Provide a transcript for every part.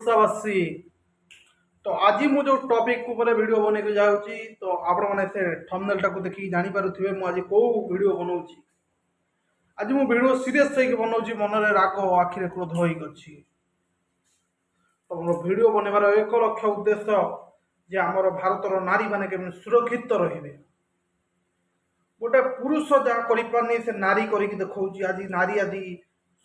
देशवासी तो आज मु जो टॉपिक ऊपर वीडियो बने जाऊँगी तो आपण मैंने से थंबनेल टाको देखि जानि पारुथिबे मु आज को वीडियो बनाउछि। आज मु वीडियो सीरियस होइके बनाउछि, मन रे राग आखिरे क्रोध होइक अछि। तो मो वीडियो बनेबार एक लक्ष्य उद्देश्य जे हमर भारतर नारी माने के सुरक्षित रहिबे। गोटे पुरुष जहाँ करि से नारी करिक देखौछि। आज नारी आज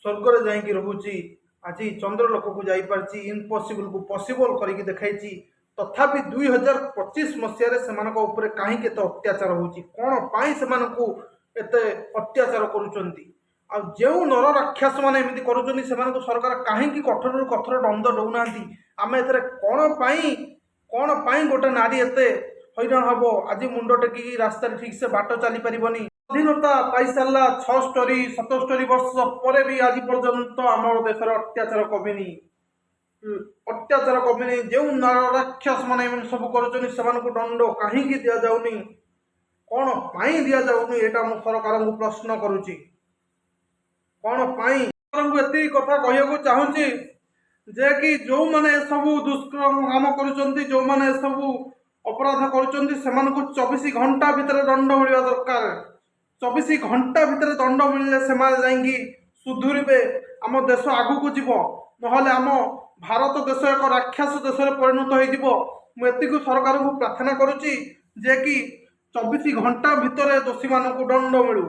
स्वर्ग जाइकी रहुछि, आज चंद्रलोक को जाई पारछि, इम्पॉसिबल को पॉसिबल करके देखाई। तथापि 2025 मसीह सेमानक उपरे काहे केते अत्याचार होउछि, कोन पाई सेमानकु एते अत्याचार करूचंती। आ जेउ नर राक्षस माने एमिति करूचंती सेमानकु सरकार काहे की कठोर कठोर दंड दउनांती। आमे एथरे कोन पाई गोटे नारी एते हैरान हबो। आज मुंड टेकी रास्ता ठीक से बाट चली परिबनी। स्वाधीनता पाई सारा 76-77 वर्ष पर भी आज पर्यंत आम देश अत्याचार कमिनी, अत्याचार कमिनी। जो राक्षस माने सब कर दंड कहीं दि जाऊनी, कौन पाई दि जाऊनी, एटा मु सरकार को प्रश्न करुच्ची। कौन पाई एति कथा कहू चाहूँगी जे कि जो माने सब दुष्कर्म काम करुचंती, जो माने सब अपराध करुचंती, सेमानकु 24 घंटा भितर दंड मिलवा दरकार। 24 घंटा भितर दंड मिलले सेमाने जाइंगी सुधुरिबे, आम देश आगु को जीव। नहले आम भारत देश एक राक्षस देश में परिणत हो। मुझे सरकार को प्रार्थना करुच्ची जे कि 24 घंटा भितर दोषी मानक दंड मिलू।